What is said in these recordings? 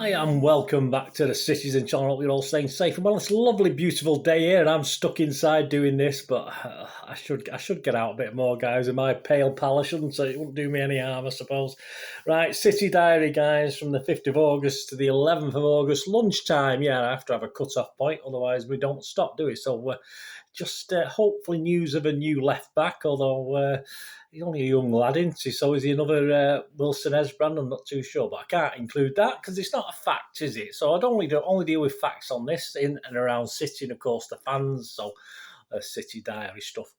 Hi, and welcome back to the Citizen channel. Hope you're all staying safe. Well, it's a lovely, beautiful day here, and I'm stuck inside doing this, but I should get out a bit more, guys. In my pale pallor, shouldn't I? It wouldn't do me any harm, I suppose. Right, City Diary, guys, from the 5th of August to the 11th of August, lunchtime. Yeah, I have to have a cut-off point, otherwise we don't stop, do it. So just hopefully news of a new left-back, although he's only a young lad, isn't he? So is he another Wilson Esbrand? I'm not too sure, but I can't include that because it's not a fact, is it? So I'd only deal with facts on this in and around City and, of course, the fans. So City Diary stuff.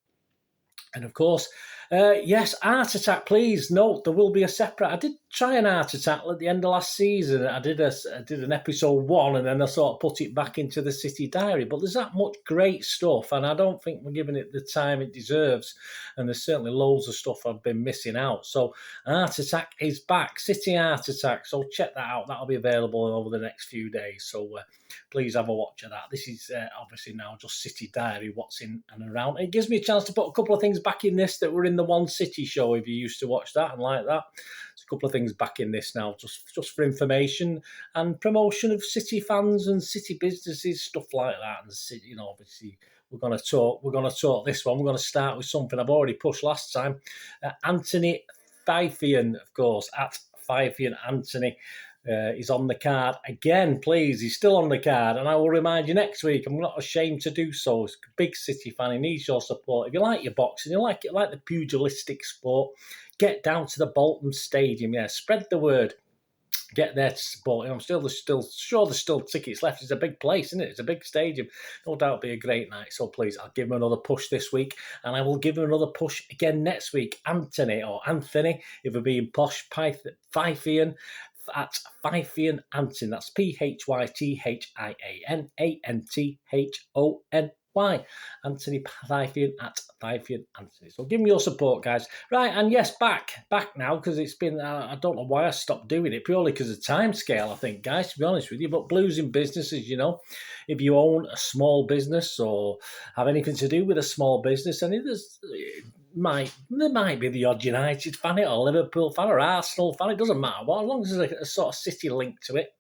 And of course, yes, Art Attack, please note there will be a separate. I did try an Art Attack at the end of last season. I did an episode 1, and then I sort of put it back into the City Diary. But there's that much great stuff, and I don't think we're giving it the time it deserves. And there's certainly loads of stuff I've been missing out. So Art Attack is back, City Art Attack. So check that out. That'll be available over the next few days. So please have a watch of that. This is obviously now just City Diary, what's in and around. It gives me a chance to put a couple of things back in this that were in the One City show, if you used to watch that and like that. There's a couple of things back in this now, just for information and promotion of City fans and City businesses, stuff like that. And obviously we're going to talk this one. We're going to start with something I've already pushed last time. Anthony Fifian, of course, at Fifian Anthony. He's on the card again, please. He's still on the card, and I will remind you next week. I'm not ashamed to do so. He's a big City fan. He needs your support. If you like your boxing, you like the pugilistic sport, get down to the Bolton Stadium. Yeah, spread the word. Get there to support him. I'm still sure there's still tickets left. It's a big place, isn't it? It's a big stadium. No doubt it'll be a great night. So please, I'll give him another push this week, and I will give him another push again next week. Anthony, if we're being posh, Fifian at Fifian Anthony. That's Pythian Anthony. Anthony Fifian at Fifian Anthony. So give me your support, guys. Right, and yes, back now, because it's been, I don't know why I stopped doing it, purely because of time scale, I think, guys, to be honest with you. But blues in businesses, if you own a small business or have anything to do with a small business, and there might be the odd United fan, or Liverpool fan, or Arsenal fan, it doesn't matter what, as long as there's a sort of City link to it.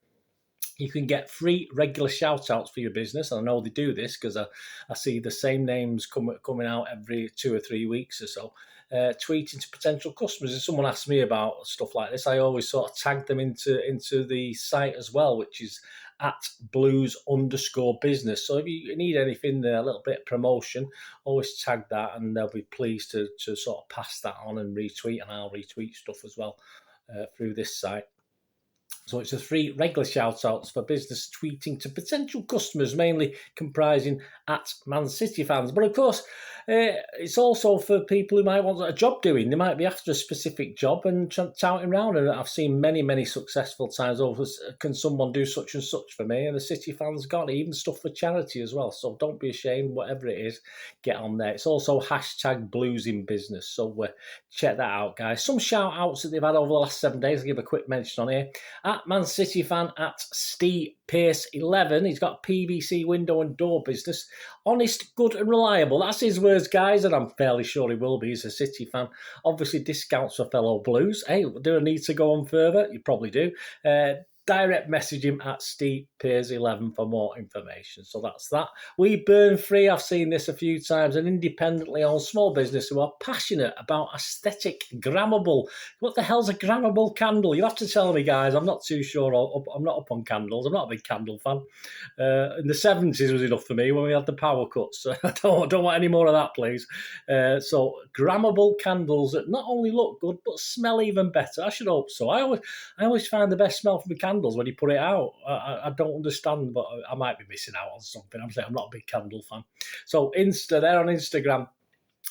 You can get free regular shout-outs for your business. And I know they do this because I see the same names coming out every 2 or 3 weeks or so, tweeting to potential customers. If someone asks me about stuff like this, I always sort of tag them into the site as well, which is at blues_business. So if you need anything, a little bit of promotion, always tag that, and they'll be pleased to sort of pass that on and retweet, and I'll retweet stuff as well through this site. So it's a free regular shout-outs for business tweeting to potential customers, mainly comprising at Man City fans. But of course, it's also for people who might want a job doing. They might be after a specific job and touting around. And I've seen many, many successful times over, can someone do such and such for me? And the City fans got it, even stuff for charity as well. So don't be ashamed, whatever it is, get on there. It's also hashtag blues in business. So check that out, guys. Some shout-outs that they've had over the last 7 days. I'll give a quick mention on here. At Man City fan at Steve Pierce 11. He's got PVC window and door business. Honest, good and reliable. That's his words, guys, and I'm fairly sure he will be. He's a City fan. Obviously, discounts for fellow Blues. Hey, do I need to go on further? You probably do. Direct message him at Steve Pierce 11 for more information. So that's that. We Burn Free. I've seen this a few times. An independently owned small business who are passionate about aesthetic grammable. What the hell's a grammable candle? You have to tell me, guys. I'm not too sure. I'm not up on candles. I'm not a big candle fan. In the 70s was enough for me when we had the power cuts. So I don't want any more of that, please. So grammable candles that not only look good but smell even better. I should hope so. I always find the best smell from a candle when you put it out. I don't understand, but I might be missing out on something. I'm saying I'm not a big candle fan. So they're on Instagram,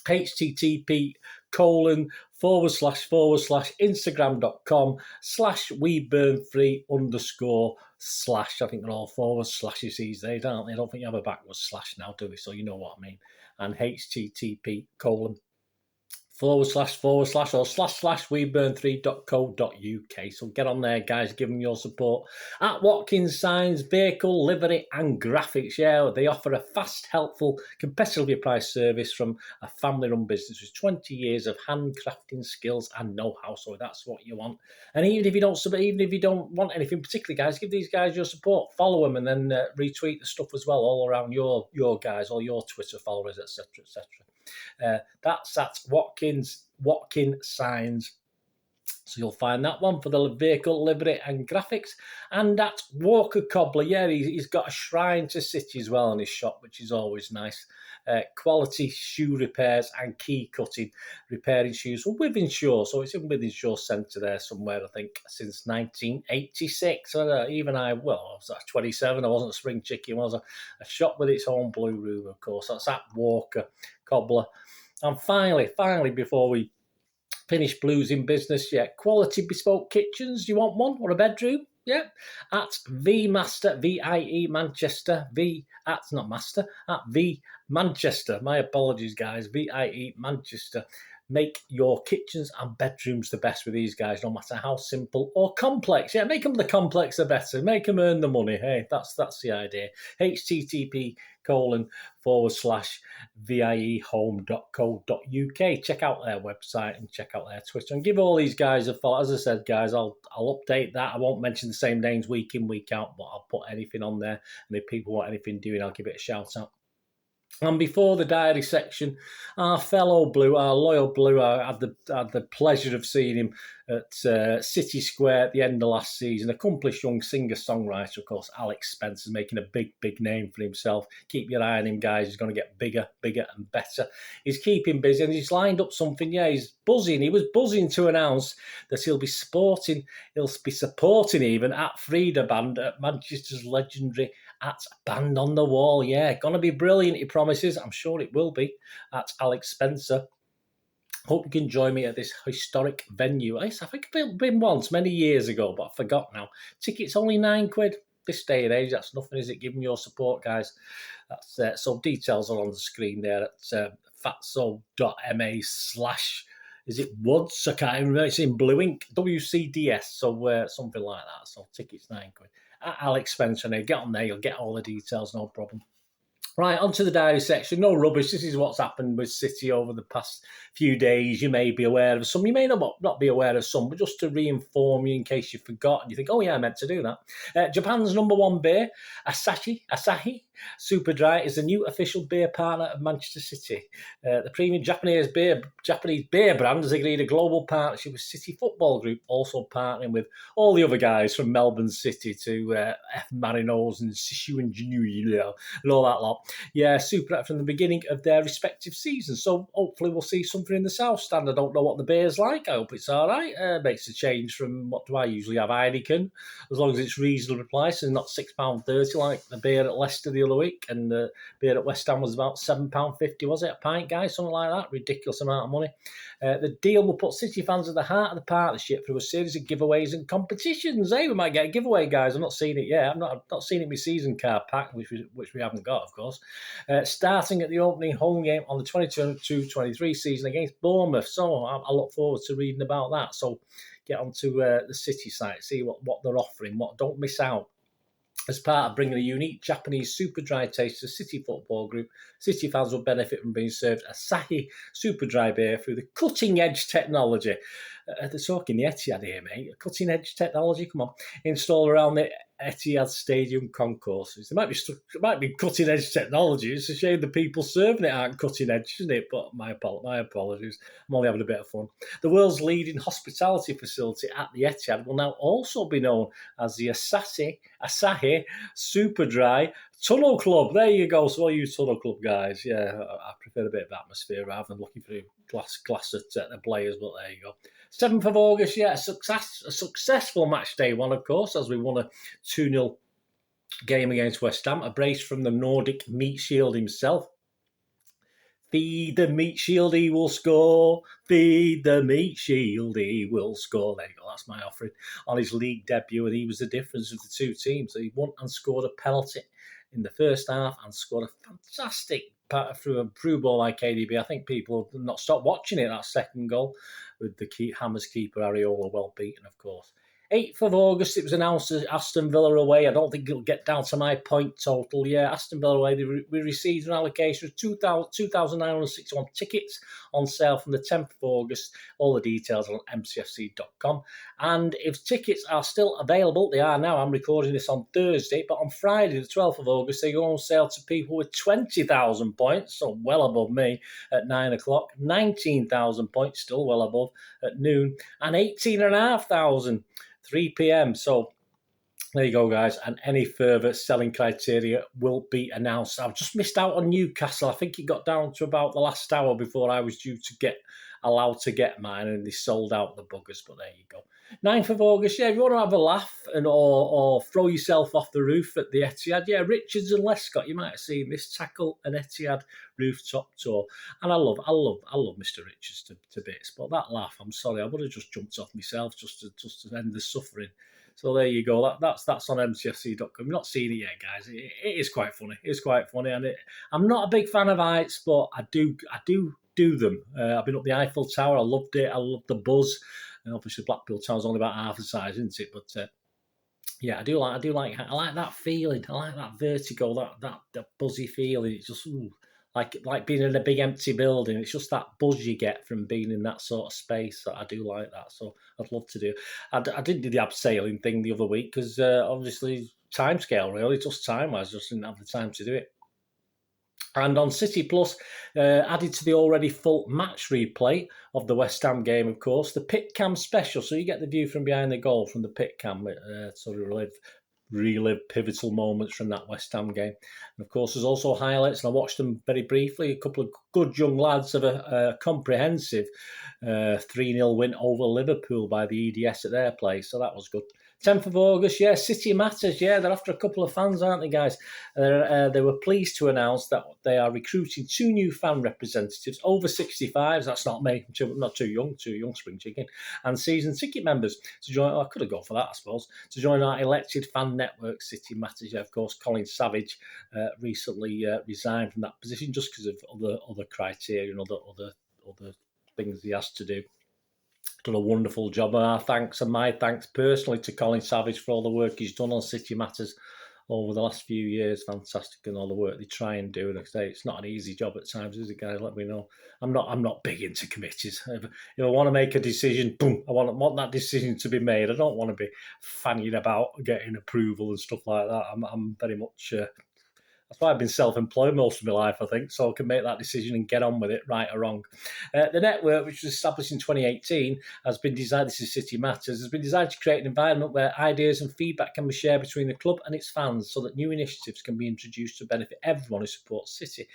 http://instagram.com/WeBurnFree_/ I think they're all forward slashes these days, aren't they? I don't think you have a backward slash now, do we? So you know what I mean. And http:// // weburn3.co.uk. So get on there, guys, give them your support. At Watkins Signs, Vehicle, Livery and Graphics. Yeah, they offer a fast, helpful, competitively priced service from a family-run business with 20 years of handcrafting skills and know-how. So that's what you want. And even if you don't want anything particularly, guys, give these guys your support. Follow them and then retweet the stuff as well all around your guys, all your Twitter followers, etc., etc. That's at Watkins Signs. So you'll find that one for the vehicle, livery and graphics. And at Walker Cobbler, yeah, he's got a shrine to City as well in his shop, which is always nice. Quality shoe repairs and key cutting, repairing shoes for Wythenshawe. So it's in Wythenshawe Centre there somewhere, I think, since 1986. Even I was 27, I wasn't a spring chicken, was a shop with its own blue room, of course. That's at Walker Cobbler. And finally, before we finish blues in business, yeah, quality bespoke kitchens. You want one or a bedroom? Yeah, at V Master, VIE Manchester, at V Manchester. My apologies, guys. VIE Manchester. Make your kitchens and bedrooms the best with these guys, no matter how simple or complex. Yeah, make them the complex the better. Make them earn the money. Hey, that's the idea. http://viehome.co.uk. Check out their website and check out their Twitter and give all these guys a follow. As I said, guys, I'll update that. I won't mention the same names week in, week out, but I'll put anything on there. And if people want anything doing, I'll give it a shout out. And before the diary section, our fellow Blue, our loyal Blue, I had the pleasure of seeing him at City Square at the end of last season. Accomplished young singer-songwriter, of course, Alex Spencer's making a big name for himself. Keep your eye on him, guys. He's going to get bigger and better. He's keeping busy and he's lined up something. Yeah, he's buzzing. He was buzzing to announce that he'll be supporting even at Frida Band at Manchester's legendary at Band on the Wall. Yeah, gonna be brilliant, he promises. I'm sure it will be at Alex Spencer. Hope you can join me at this historic venue. I think I've been once many years ago, but I forgot now. Tickets only £9. This day and age, that's nothing, is it? Give them your support, guys. That's so details are on the screen there at fatso.ma/ is it Woods? I can't remember. It's in blue ink, WCDS, so something like that. So tickets £9. At Alex Spencer, now get on there, you'll get all the details, no problem. Right, on to the diary section. No rubbish. This is what's happened with City over the past few days. You may be aware of some. You may not be aware of some, but just to re-inform you in case you forgot and you think, oh, yeah, I meant to do that. Japan's #1 beer, Asahi Super Dry, is the new official beer partner of Manchester City. The premium Japanese beer brand has agreed a global partnership with City Football Group, also partnering with all the other guys from Melbourne City to F Marinos and Sishu and Jinu, and all that lot. Yeah, super from the beginning of their respective seasons. So hopefully we'll see something in the South Stand. I don't know what the beer's like. I hope it's all right. Makes a change from what do I usually have, Heineken, as long as it's reasonably priced and not £6.30 like the beer at Leicester the other week. And the beer at West Ham was about £7.50, was it, a pint, guys? Something like that. Ridiculous amount of money. The deal will put City fans at the heart of the partnership through a series of giveaways and competitions. Hey, we might get a giveaway, guys. I've not seen it yet. I've not seen it in my season card pack, which we haven't got, of course. Starting at the opening home game on the 22-23 season against Bournemouth. So I look forward to reading about that. So get onto the City site, see what they're offering. Don't miss out. As part of bringing a unique Japanese super dry taste to City Football Group, City fans will benefit from being served Asahi Super Dry beer through the cutting-edge technology. They're talking the Etihad here, mate. Cutting-edge technology, come on. Installed around the Etihad Stadium concourses. It might be cutting-edge technology. It's a shame the people serving it aren't cutting-edge, isn't it? But my apologies. I'm only having a bit of fun. The world's leading hospitality facility at the Etihad will now also be known as the Asahi Super Dry Tunnel Club. There you go. So all you Tunnel Club guys, yeah, I prefer a bit of atmosphere rather than looking through glass at the players, but there you go. 7th of August, yeah, a successful match day one, of course, as we won a 2-0 game against West Ham. A brace from the Nordic Meat Shield himself. Feed the Meat Shield, he will score. Feed the Meat Shield, he will score. There you go, that's my offering. On his league debut, and he was the difference of the two teams. So he won and scored a penalty in the first half and scored a fantastic through a through ball by KDB. I think people have not stopped watching it, that second goal, with the Hammers keeper, Areola, well beaten, of course. 8th of August, it was announced as Aston Villa away. I don't think it'll get down to my point total. Yeah, Aston Villa away. We received an allocation of 2,961 tickets on sale from the 10th of August. All the details on mcfc.com. And if tickets are still available, they are now. I'm recording this on Thursday, but on Friday, the 12th of August, they go on sale to people with 20,000 points, so well above me, at 9 o'clock. 19,000 points, still well above, at noon. And 18,500. 3 p.m. So there you go, guys. And any further selling criteria will be announced. I've just missed out on Newcastle. I think it got down to about the last hour before I was due to get allowed to get mine, and they sold out the buggers. But there you go. 9th of August, yeah, if you want to have a laugh and or throw yourself off the roof at the Etihad, yeah, Richards and Lescott, you might have seen this tackle an Etihad Rooftop Tour. And I love Mr. Richards to bits. But that laugh, I'm sorry, I would have just jumped off myself just to end the suffering. So there you go. That's on mcfc.com. You've not seen it yet, guys. It is quite funny. It's quite funny, and I'm not a big fan of heights, but I do them. I've been up the Eiffel Tower. I loved it. I loved the buzz. And obviously, Blackpool Tower's only about half the size, isn't it? But yeah, I like that feeling. I like that vertigo, that buzzy feeling. It's just like being in a big empty building. It's just that buzz you get from being in that sort of space. So I do like that. So I'd love to do. I didn't do the abseiling thing the other week because obviously timescale really, just time-wise, just didn't have the time to do it. And on City Plus, added to the already full match replay of the West Ham game, of course, the pit cam special. So you get the view from behind the goal from the pit cam, sort of relive pivotal moments from that West Ham game. And of course, there's also highlights, and I watched them very briefly. A couple of good young lads of a comprehensive 3-0 win over Liverpool by the EDS at their place. So that was good. 10th of August, yeah, City Matters, yeah, they're after a couple of fans, aren't they, guys? They were pleased to announce that they are recruiting 2 new fan representatives, over 65s, that's not me, not too young spring chicken, and season ticket members to join, I could have gone for that, I suppose, to join our elected fan network, City Matters. Yeah, of course, Colin Savage recently resigned from that position just because of other criteria and other things he has to do. Done a wonderful job. And my thanks personally to Colin Savage for all the work he's done on City Matters over the last few years. Fantastic, and all the work they try and do. And I say it's not an easy job at times, is it, guys? Let me know. I'm not big into committees. If I want to make a decision, boom, I want that decision to be made. I don't want to be fanning about getting approval and stuff like that. I'm very much. That's why I've been self-employed most of my life, I think, so I can make that decision and get on with it, right or wrong. The network, which was established in 2018, has been designed, this is City Matters, has been designed to create an environment where ideas and feedback can be shared between the club and its fans so that new initiatives can be introduced to benefit everyone who supports City.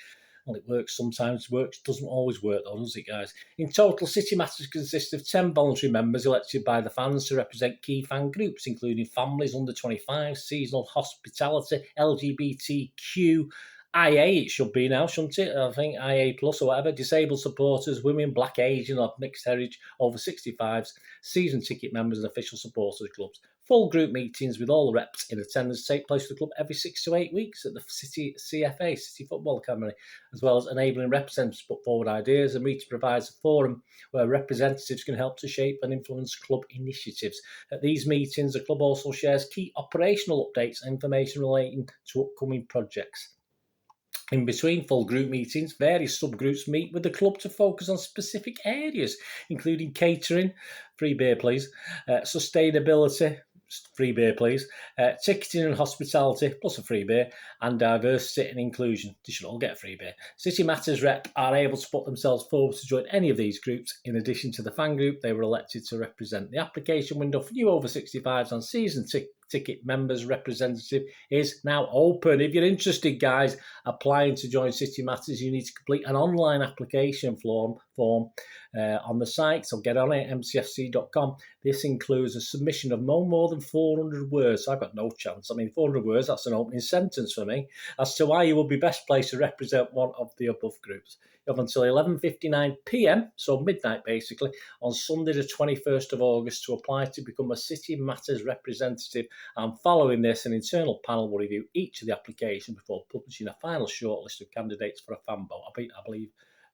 Well, it works sometimes, doesn't always work though, does it, guys? In total, City Matters consists of 10 voluntary members elected by the fans to represent key fan groups, including families under 25, seasonal hospitality, LGBTQ, IA, it should be now, shouldn't it? I think IA plus or whatever, disabled supporters, women, black, Asian or mixed heritage, over 65s, season ticket members and official supporters clubs. Full group meetings with all the reps in attendance take place for the club every 6 to 8 weeks at the City CFA, City Football Academy, as well as enabling representatives to put forward ideas. The meeting provides a forum where representatives can help to shape and influence club initiatives. At these meetings, the club also shares key operational updates and information relating to upcoming projects. In between full group meetings, various subgroups meet with the club to focus on specific areas, including catering, free beer please, sustainability, free beer please, ticketing and hospitality, plus a free beer, and diversity and inclusion. They should all get a free beer. City Matters rep are able to put themselves forward to join any of these groups. In addition to the fan group, they were elected to represent. The application window for new over 65s and season ticket members representative is now open. If you're interested, guys, applying to join City Matters, you need to complete an online application form on the site, so get on it, mcfc.com. This includes a submission of no more than 400 words. So I've got no chance. I mean, 400 words, that's an opening sentence for me, as to why you will be best placed to represent one of the above groups. You have until 11:59 p.m, so midnight basically, on Sunday the 21st of August to apply to become a City Matters representative. And following this, an internal panel will review each of the applications before publishing a final shortlist of candidates for a fan vote.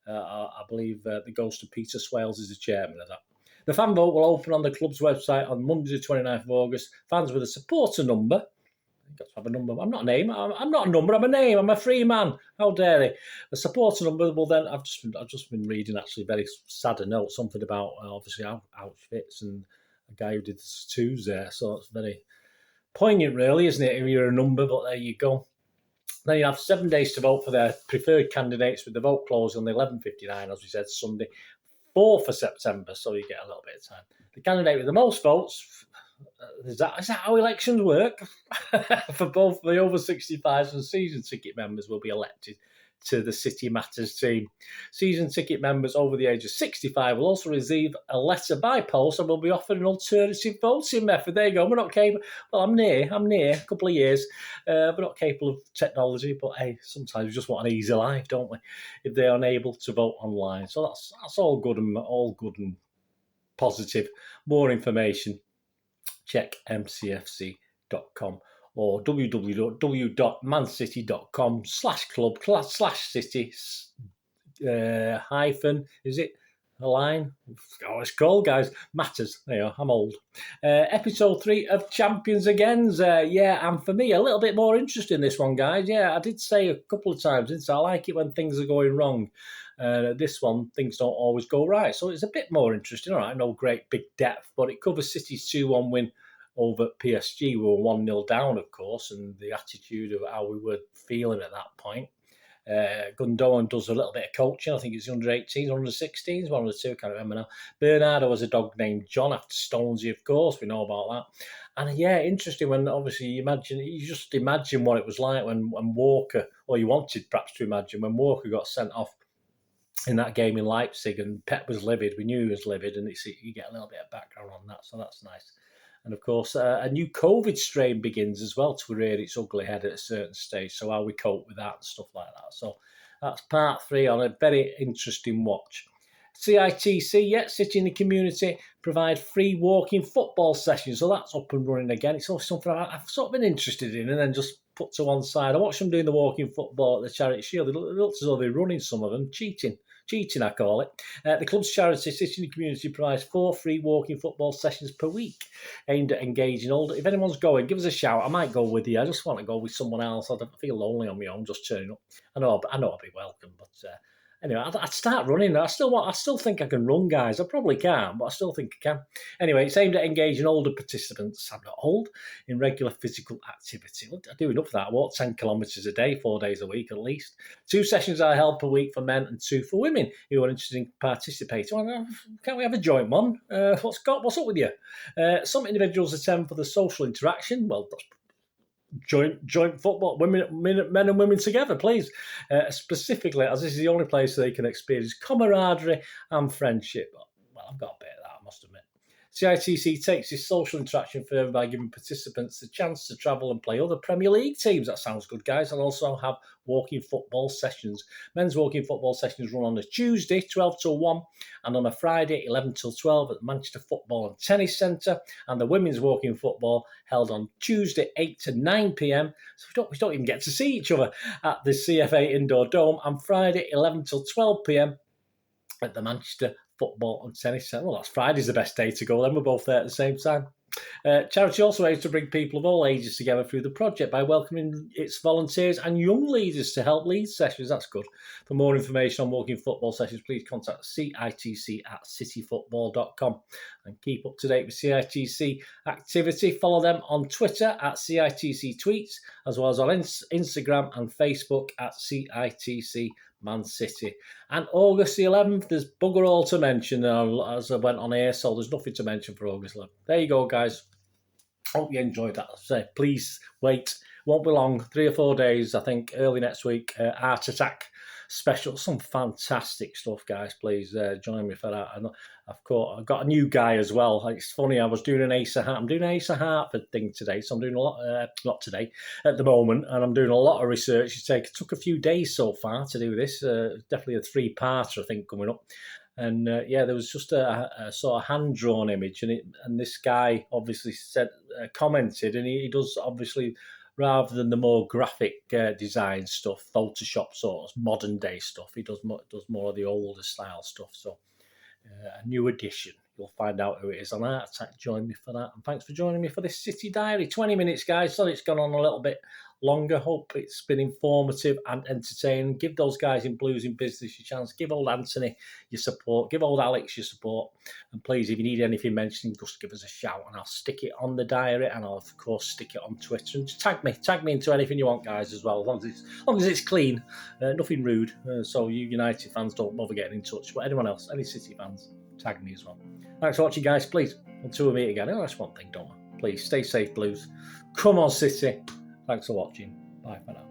I believe that goes to Peter Swales as the chairman of that. The fan vote will open on the club's website on Monday the 29th of August. Fans with a supporter number, you've got to have a number. I'm not a name. I'm not a number. I'm a name. I'm a free man. How dare they? The supporter number will then. I've just been reading actually very sad a note, something about obviously Auschwitz and a guy who did the tattoos there. So it's very poignant, really, isn't it? If you're a number, but there you go. Then you have 7 days to vote for their preferred candidates, with the vote closing on the 11:59, as we said, Sunday, 4th of September. So you get a little bit of time. The candidate with the most votes. Is that how elections work? For both the over 65s and season ticket members will be elected to the City Matters team. Season ticket members over the age of 65 will also receive a letter by post and will be offered an alternative voting method. There you go. We're not capable. Well, I'm near a couple of years. We're not capable of technology, but hey, sometimes we just want an easy life, don't we? If they're unable to vote online, so that's all good and positive. More information, check mcfc.com or www.mancity.com/club/city hyphen, is it a line? Oh, it's called, guys. Matters. There you are. I'm old. Episode 3 of Champions Agains. And for me, a little bit more interesting, this one, guys. Yeah, I did say a couple of times, didn't I like it when things are going wrong. This one, things don't always go right. So it's a bit more interesting. All right, no great big depth, but it covers City's 2-1 win over PSG. We were 1-0 down, of course, and the attitude of how we were feeling at that point. Gundogan does a little bit of coaching. I think it's under 18s, under 16s, one of the two, I can't remember now. Bernardo has a dog named John after Stonesy, of course, we know about that. And yeah, interesting when obviously you just imagine what it was like when Walker, or you wanted perhaps to imagine when Walker got sent off in that game in Leipzig and Pep was livid. We knew he was livid, and you get a little bit of background on that, so that's nice. And of course, a new COVID strain begins as well to rear its ugly head at a certain stage. So how we cope with that and stuff like that. So that's part 3 on a very interesting watch. CITC, City in the Community, provide free walking football sessions. So that's up and running again. It's also something I've sort of been interested in and then just put to one side. I watched them doing the walking football at the Charity Shield. It looks as though they're running some of them, cheating, I call it. The club's charity, City in the Community, provides 4 free walking football sessions per week aimed at engaging older. If anyone's going, give us a shout. I might go with you. I just want to go with someone else. I feel lonely on my own just turning up. I know I'll be welcome, but anyway, I'd start running. I still think I can run, guys. I probably can, but I still think I can. Anyway, it's aimed at engaging older participants, I'm not old, in regular physical activity. I do enough of that. I walk 10 kilometres a day, 4 days a week at least. 2 sessions are held per week for men and 2 for women who are interested in participating. Well, can't we have a joint one? What's up with you? Some individuals attend for the social interaction. Well, that's joint football, men and women together, please. Specifically, as this is the only place they can experience camaraderie and friendship. Well, I've got a bit of that, I must admit. CITC takes this social interaction further by giving participants the chance to travel and play other Premier League teams. That sounds good, guys. And also have walking football sessions. Men's walking football sessions run on a Tuesday, 12 till 1, and on a Friday, 11 till 12 at the Manchester Football and Tennis Centre. And the women's walking football held on Tuesday, 8 to 9 p.m. So we don't even get to see each other at the CFA Indoor Dome. And Friday, 11 till 12 p.m. at the Manchester Football and Tennis Centre. Well, that's Friday's the best day to go then. We're both there at the same time. Charity also aims to bring people of all ages together through the project by welcoming its volunteers and young leaders to help lead sessions. That's good. For more information on walking football sessions, please contact CITC@cityfootball.com and keep up to date with CITC activity. Follow them on Twitter at CITC Tweets, as well as on Instagram and Facebook at CITC Man City. And August the 11th, there's bugger all to mention as I went on air, so there's nothing to mention for August 11th. There you go, guys. Hope you enjoyed that. Say, please wait. Won't be long. 3 or 4 days, I think, early next week. Heart attack special, some fantastic stuff, guys. Please join me for that. And I've got a new guy as well. It's funny, I was doing an I'm doing an Ace of Hartford thing today, so I'm doing a lot, not today, at the moment, and I'm doing a lot of research. It took a few days so far to do this. Definitely a 3-parter, I think, coming up. And yeah, there was just a sort of hand-drawn image, and this guy obviously commented, and he does obviously, rather than the more graphic design stuff, Photoshop sort of modern day stuff, he does more of the older style stuff. So a new addition. You'll find out who it is on Art Attack. Join me for that. And thanks for joining me for this City Diary. 20 minutes, guys. Sorry it's gone on a little bit longer. Hope it's been informative and entertaining. Give those guys in Blues in Business your chance. Give old Anthony your support. Give old Alex your support. And please, if you need anything mentioning, just give us a shout and I'll stick it on the diary, and I'll, of course, stick it on Twitter. And just tag me into anything you want, guys, as well, as long as it's clean. Nothing rude. So you United fans, don't bother getting in touch. But anyone else, any City fans, tag me as well. Thanks for watching, guys. Please, until we meet again. Oh, that's one thing, don't I? Please, stay safe, Blues. Come on, City. Thanks for watching. Bye for now.